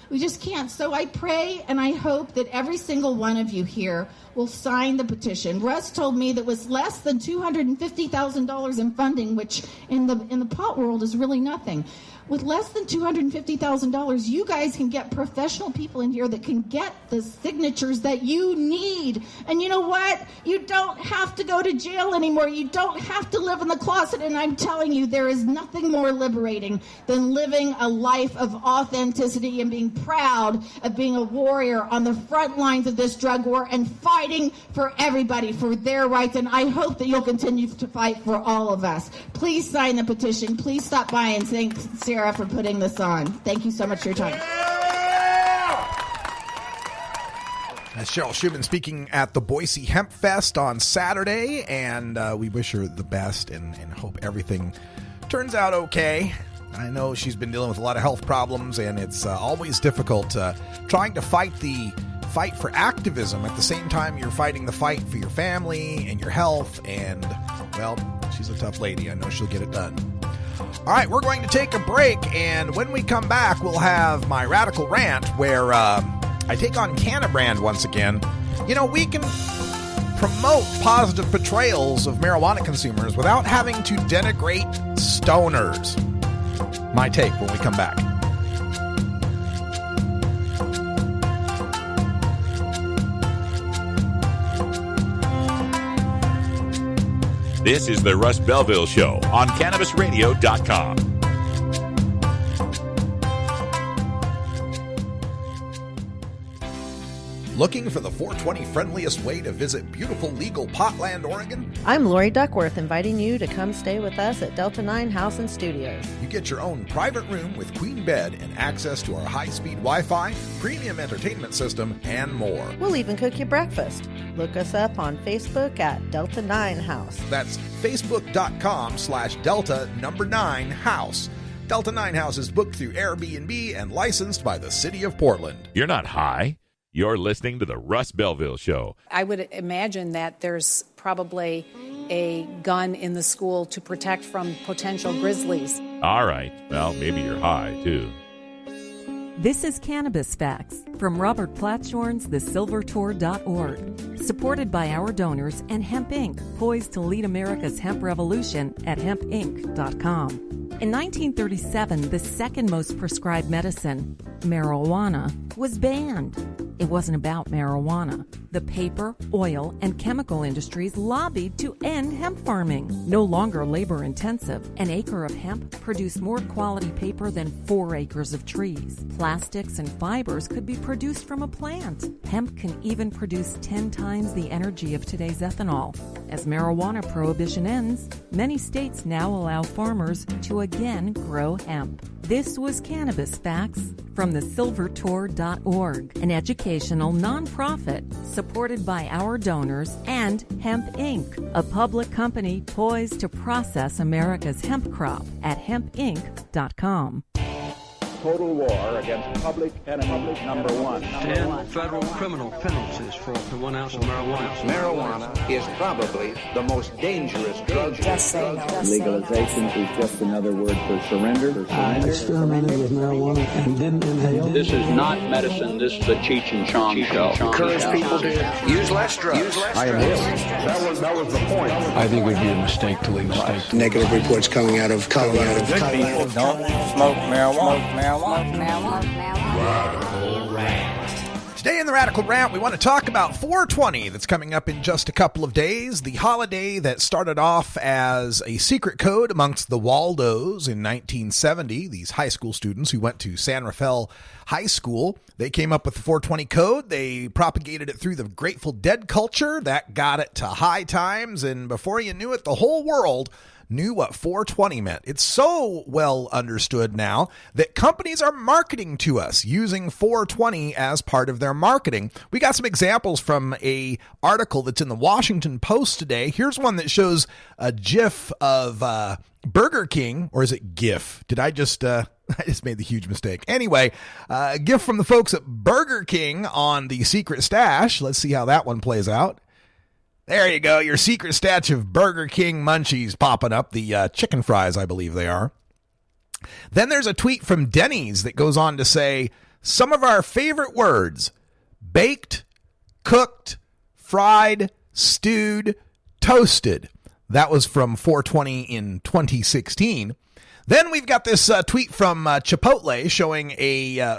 We just can't. So I pray and I hope that every single one of you here will sign the petition. Russ told me that was less than $250,000 in funding, which in the pot world is really nothing. With less than $250,000, you guys can get professional people in here that can get the signatures that you need. And you know what? You don't have to go to jail anymore. You don't have to live in the closet. And I'm telling you, there is nothing more liberating than living a life of authenticity and being proud of being a warrior on the front lines of this drug war and fighting for everybody, for their rights. And I hope that you'll continue to fight for all of us. Please sign the petition. Please stop by and thank Sarah for putting this on. Thank you so much for your time. That's Cheryl Schumann speaking at the Boise Hemp Fest on Saturday, and we wish her the best and hope everything turns out okay. I know she's been dealing with a lot of health problems, and it's always difficult trying to fight for activism at the same time you're fighting the fight for your family and your health, and, well, she's a tough lady. I know she'll get it done. All right, we're going to take a break, and when we come back, we'll have my Radical Rant, where I take on Cannabrand once again. You know, we can promote positive portrayals of marijuana consumers without having to denigrate stoners. My take when we come back. This is the Russ Belville Show on CannabisRadio.com. Looking for the 420 friendliest way to visit beautiful legal Potland, Oregon? I'm Lori Duckworth, inviting you to come stay with us at Delta 9 House and Studios. You get your own private room with queen bed and access to our high-speed Wi-Fi, premium entertainment system, and more. We'll even cook you breakfast. Look us up on Facebook at Delta 9 House. That's facebook.com/Delta9House. Delta 9 House is booked through Airbnb and licensed by the City of Portland. You're not high. You're listening to the Russ Belville Show. I would imagine that there's probably a gun in the school to protect from potential grizzlies. All right. Well, maybe you're high, too. This is Cannabis Facts from Robert Platshorn's thesilvertour.org, supported by our donors and Hemp Inc., poised to lead America's hemp revolution at hempinc.com. In 1937, the second most prescribed medicine, marijuana, was banned. It wasn't about marijuana. The paper, oil, and chemical industries lobbied to end hemp farming. No longer labor-intensive, an acre of hemp produced more quality paper than 4 acres of trees. Plastics and fibers could be produced from a plant. Hemp can even produce 10 times the energy of today's ethanol. As marijuana prohibition ends, many states now allow farmers to again grow hemp. This was Cannabis Facts from thesilvertour.org, an educational nonprofit supported by our donors and Hemp Inc., a public company poised to process America's hemp crop at hempinc.com. Total war against public enemy number one. 10 federal criminal penalties for up to 1 ounce of marijuana. Marijuana is probably the most dangerous drug. Legalization is just another word for surrender. I experimented with marijuana and didn't inhale. This is not medicine. This is a Cheech and Chong show. Encourage people to use less drugs. I am ill. That was the point. I think it would be a mistake to legalize. Negative reports coming out of Colorado. Good people don't smoke marijuana. Radical Rant. Today in the Radical Rant, we want to talk about 420 that's coming up in just a couple of days. The holiday that started off as a secret code amongst the Waldos in 1970. These high school students who went to San Rafael High School, they came up with the 420 code. They propagated it through the Grateful Dead culture. That got it to high times, and before you knew it, the whole world knew what 420 meant. It's so well understood now that companies are marketing to us using 420 as part of their marketing. We got some examples from a article that's in the Washington Post today. Here's one that shows a GIF of Burger King, or is it GIF? Did I just made the huge mistake. Anyway, a GIF from the folks at Burger King on the secret stash. Let's see how that one plays out. There you go, your secret stash of Burger King munchies popping up, the chicken fries, I believe they are. Then there's a tweet from Denny's that goes on to say, some of our favorite words, baked, cooked, fried, stewed, toasted. That was from 420 in 2016. Then we've got this tweet from Chipotle showing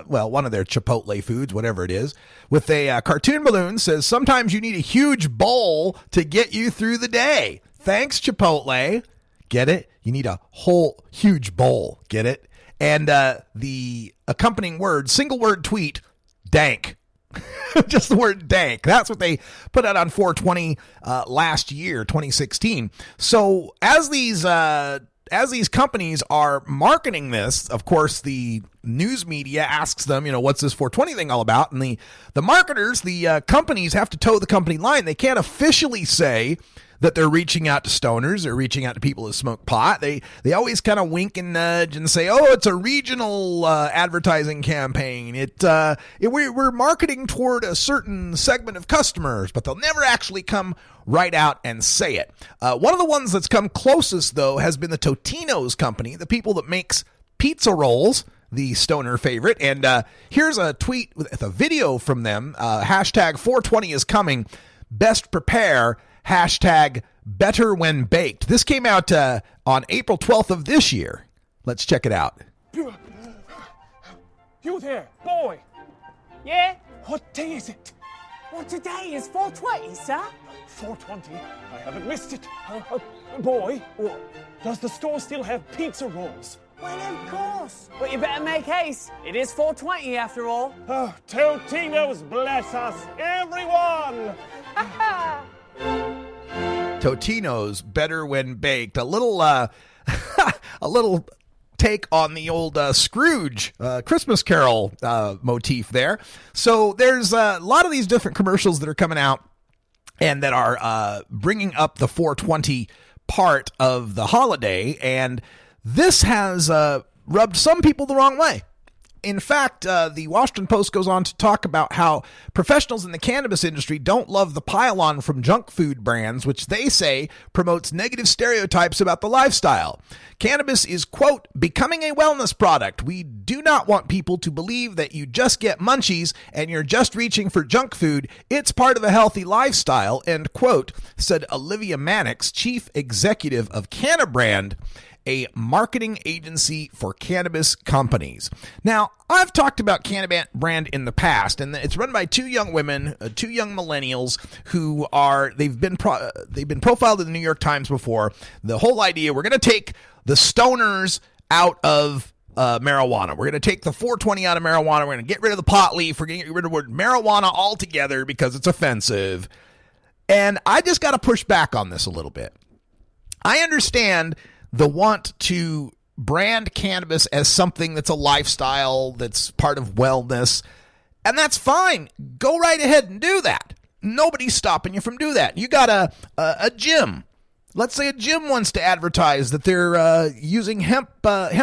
one of their Chipotle foods, whatever it is, with a cartoon balloon. Says, sometimes you need a huge bowl to get you through the day. Thanks, Chipotle. Get it? You need a whole huge bowl. Get it? And the accompanying word, single word tweet, dank. Just the word dank. That's what they put out on 420 last year, 2016. So as these companies are marketing this, of course, the news media asks them, what's this 420 thing all about? And the marketers, the companies have to toe the company line. They can't officially say that they're reaching out to stoners or reaching out to people who smoke pot. They always kind of wink and nudge and say, oh, it's a regional advertising campaign. We're marketing toward a certain segment of customers, but they'll never actually come right out and say it. One of the ones that's come closest, though, has been the Totino's company, the people that makes pizza rolls, the stoner favorite. And here's a tweet with a video from them. Hashtag 420 is coming. Best prepare. Hashtag better when baked. This came out on April 12th of this year. Let's check it out. You there, boy. Yeah? What day is it? Well, today is 420, sir. 420? I haven't missed it. Boy, does the store still have pizza rolls? Well, of course. But you better make haste. It is 420 after all. Oh, Totino's bless us, everyone! Totino's better when baked. A little, a little take on the old Scrooge Christmas Carol motif there. So there's a lot of these different commercials that are coming out and that are bringing up the 420 part of the holiday, and this has rubbed some people the wrong way. In fact, the Washington Post goes on to talk about how professionals in the cannabis industry don't love the pile-on from junk food brands, which they say promotes negative stereotypes about the lifestyle. Cannabis is, quote, becoming a wellness product. We do not want people to believe that you just get munchies and you're just reaching for junk food. It's part of a healthy lifestyle, end quote, said Olivia Mannix, chief executive of Cannabrand, a marketing agency for cannabis companies. Now, I've talked about Cannabrand in the past, and it's run by two young women, two young millennials who they've been profiled in the New York Times before. The whole idea, we're going to take the stoners out of marijuana. We're going to take the 420 out of marijuana. We're going to get rid of the pot leaf. We're going to get rid of marijuana altogether because it's offensive. And I just got to push back on this a little bit. I understand the want to brand cannabis as something that's a lifestyle, that's part of wellness, and that's fine. Go right ahead and do that. Nobody's stopping you from doing that. You got a gym. Let's say a gym wants to advertise that they're using hemp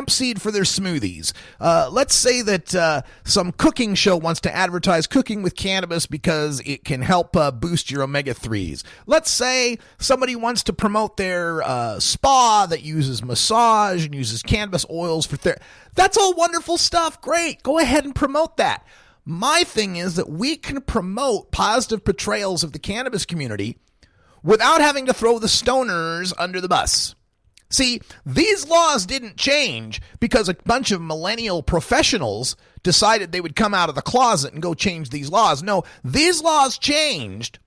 seed for their smoothies. Let's say that some cooking show wants to advertise cooking with cannabis because it can help boost your omega-3s. Let's say somebody wants to promote their spa that uses massage and uses cannabis oils for therapy. That's all wonderful stuff. Great. Go ahead and promote that. My thing is that we can promote positive portrayals of the cannabis community without having to throw the stoners under the bus. See, these laws didn't change because a bunch of millennial professionals decided they would come out of the closet and go change these laws. No, these laws changed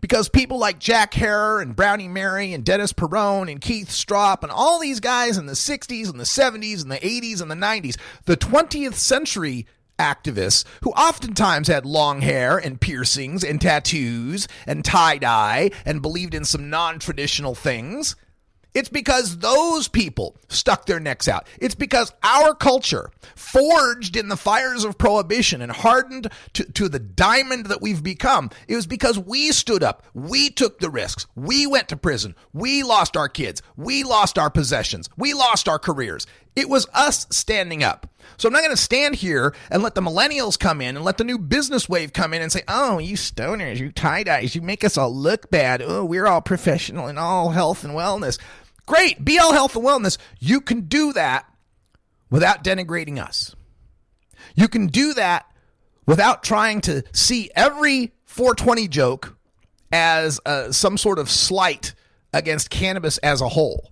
because people like Jack Herer and Brownie Mary and Dennis Perrone and Keith Stroup and all these guys in the 60s and the 70s and the 80s and the 90s, the 20th century activists who oftentimes had long hair and piercings and tattoos and tie-dye and believed in some non-traditional things. It's because those people stuck their necks out. It's because our culture, forged in the fires of prohibition and hardened to the diamond that we've become, it was because we stood up. We took the risks. We went to prison. We lost our kids. We lost our possessions. We lost our careers. It was us standing up. So I'm not going to stand here and let the millennials come in and let the new business wave come in and say, oh, you stoners, you tie-dyes, you make us all look bad. Oh, we're all professional in all health and wellness. Great, be all health and wellness. You can do that without denigrating us. You can do that without trying to see every 420 joke as some sort of slight against cannabis as a whole.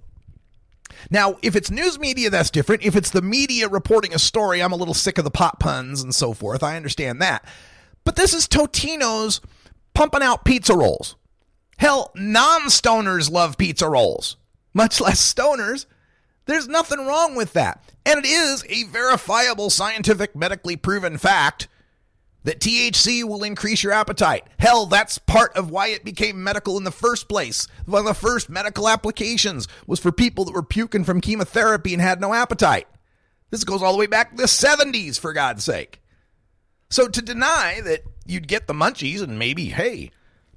Now, if it's news media, that's different. If it's the media reporting a story, I'm a little sick of the pot puns and so forth. I understand that. But this is Totino's pumping out pizza rolls. Hell, non-stoners love pizza rolls, much less stoners. There's nothing wrong with that. And it is a verifiable, scientific, medically proven fact that THC will increase your appetite. Hell, that's part of why it became medical in the first place. One of the first medical applications was for people that were puking from chemotherapy and had no appetite. This goes all the way back to the 70s, for God's sake. So to deny that you'd get the munchies and maybe, hey,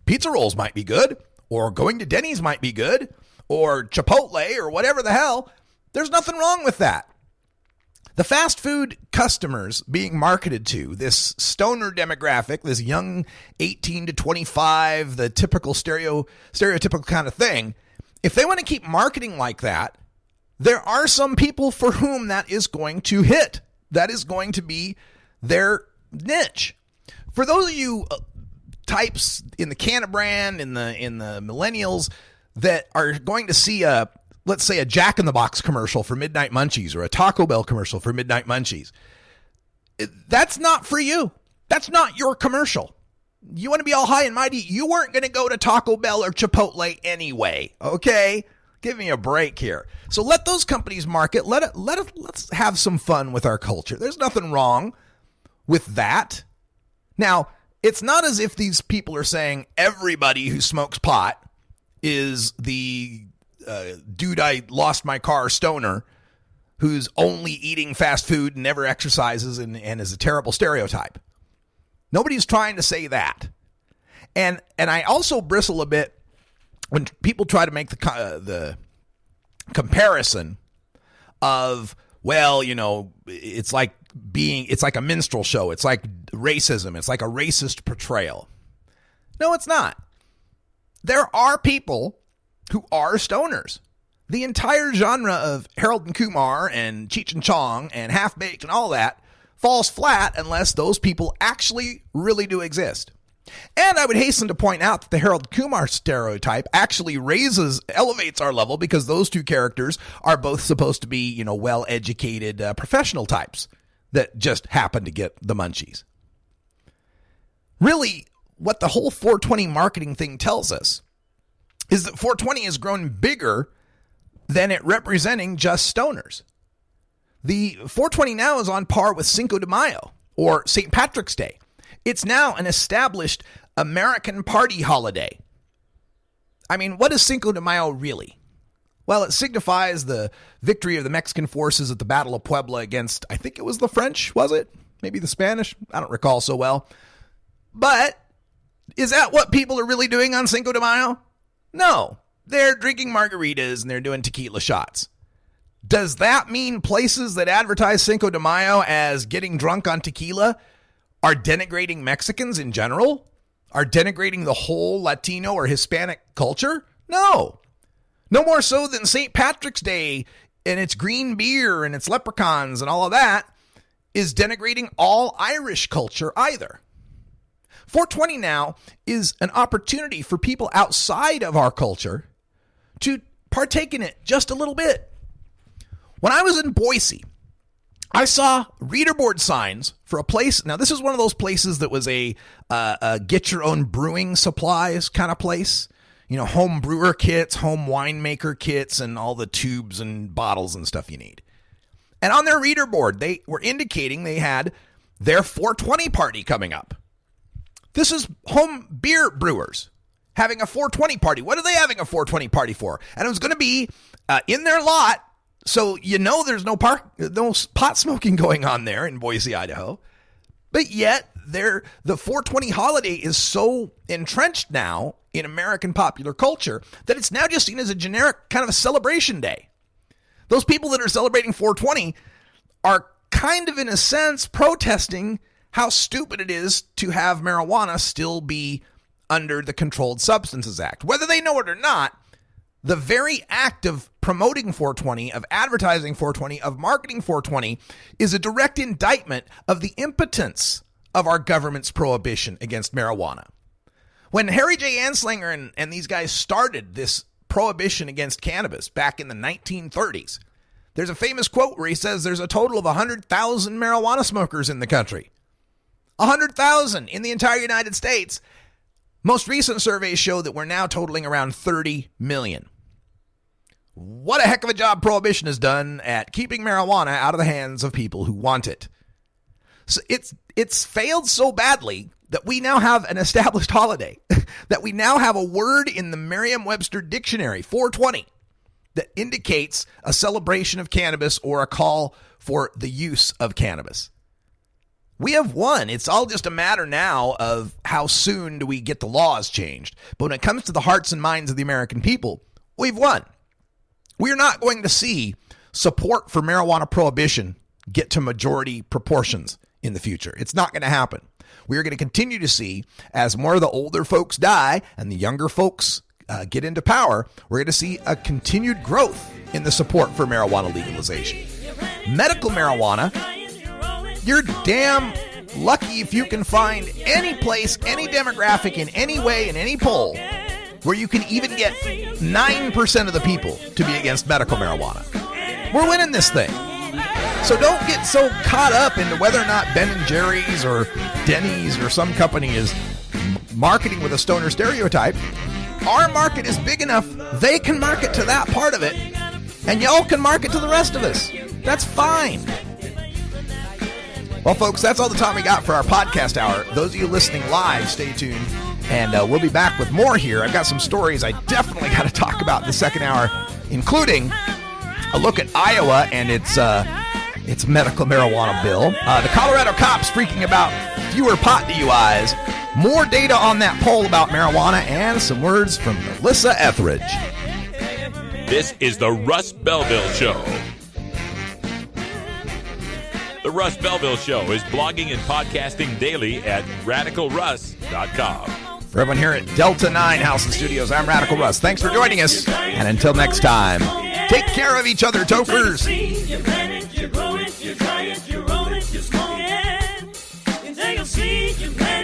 pizza rolls might be good, or going to Denny's might be good, or Chipotle, or whatever the hell, there's nothing wrong with that. The fast food customers being marketed to, this stoner demographic, this young 18 to 25, the typical stereotypical kind of thing, if they want to keep marketing like that, there are some people for whom that is going to hit. That is going to be their niche. For those of you types in the Cannabrand, in the millennials that are going to see let's say a Jack in the Box commercial for Midnight Munchies or a Taco Bell commercial for Midnight Munchies. That's not for you. That's not your commercial. You want to be all high and mighty? You weren't going to go to Taco Bell or Chipotle anyway, okay? Give me a break here. So let those companies market. Let's have some fun with our culture. There's nothing wrong with that. Now, it's not as if these people are saying everybody who smokes pot is the dude I lost my car stoner who's only eating fast food and never exercises and is a terrible stereotype. Nobody's trying to say that. And I also bristle a bit when people try to make the comparison of, well, you know, it's like a minstrel show. It's like racism. It's like a racist portrayal. No, it's not. There are people who are stoners. The entire genre of Harold and Kumar and Cheech and Chong and Half Baked and all that falls flat unless those people actually really do exist. And I would hasten to point out that the Harold Kumar stereotype actually elevates our level because those two characters are both supposed to be, you know, well-educated professional types that just happen to get the munchies. Really, what the whole 420 marketing thing tells us is that 420 has grown bigger than it representing just stoners. The 420 now is on par with Cinco de Mayo or St. Patrick's Day. It's now an established American party holiday. I mean, what is Cinco de Mayo really? Well, it signifies the victory of the Mexican forces at the Battle of Puebla against, I think it was the French, was it? Maybe the Spanish? I don't recall so well. But is that what people are really doing on Cinco de Mayo? No. They're drinking margaritas and they're doing tequila shots. Does that mean places that advertise Cinco de Mayo as getting drunk on tequila are denigrating Mexicans in general? Are denigrating the whole Latino or Hispanic culture? No. No more so than St. Patrick's Day and its green beer and its leprechauns and all of that is denigrating all Irish culture either. 420 now is an opportunity for people outside of our culture to partake in it just a little bit. When I was in Boise, I saw reader board signs for a place. Now, this is one of those places that was a get your own brewing supplies kind of place. You know, home brewer kits, home winemaker kits, and all the tubes and bottles and stuff you need. And on their reader board, they were indicating they had their 420 party coming up. This is home beer brewers having a 420 party. What are they having a 420 party for? And it was going to be in their lot. So, you know, there's no pot smoking going on there in Boise, Idaho. But yet, the 420 holiday is so entrenched now in American popular culture that it's now just seen as a generic kind of a celebration day. Those people that are celebrating 420 are kind of, in a sense, protesting how stupid it is to have marijuana still be under the Controlled Substances Act. Whether they know it or not, the very act of promoting 420, of advertising 420, of marketing 420 is a direct indictment of the impotence of our government's prohibition against marijuana. When Harry J. Anslinger and these guys started this prohibition against cannabis back in the 1930s, there's a famous quote where he says there's a total of 100,000 marijuana smokers in the country. 100,000 in the entire United States. Most recent surveys show that we're now totaling around 30 million. What a heck of a job Prohibition has done at keeping marijuana out of the hands of people who want it. So it's failed so badly that we now have an established holiday, that we now have a word in the Merriam-Webster dictionary, 420, that indicates a celebration of cannabis or a call for the use of cannabis. We have won. It's all just a matter now of how soon do we get the laws changed. But when it comes to the hearts and minds of the American people, we've won. We're not going to see support for marijuana prohibition get to majority proportions in the future. It's not going to happen. We are going to continue to see, as more of the older folks die and the younger folks get into power, we're going to see a continued growth in the support for marijuana legalization. Medical marijuana, you're damn lucky if you can find any place, any demographic, in any way, in any poll, where you can even get 9% of the people to be against medical marijuana. We're winning this thing. So don't get so caught up into whether or not Ben & Jerry's or Denny's or some company is marketing with a stoner stereotype. Our market is big enough, they can market to that part of it, and y'all can market to the rest of us. That's fine. Well, folks, that's all the time we got for our podcast hour. Those of you listening live, stay tuned, and we'll be back with more here. I've got some stories I definitely got to talk about in the second hour, including a look at Iowa and its medical marijuana bill. The Colorado cops freaking about fewer pot DUIs. More data on that poll about marijuana, and some words from Melissa Etheridge. This is the Russ Belville Show. The Russ Belville Show is blogging and podcasting daily at RadicalRuss.com. For everyone here at Delta 9 House and Studios, I'm Radical Russ. Thanks for joining us, and until next time, take care of each other, tokers. You plant it, you grow it, you try it, you roll it, you smoke it. Until you see, you plant it.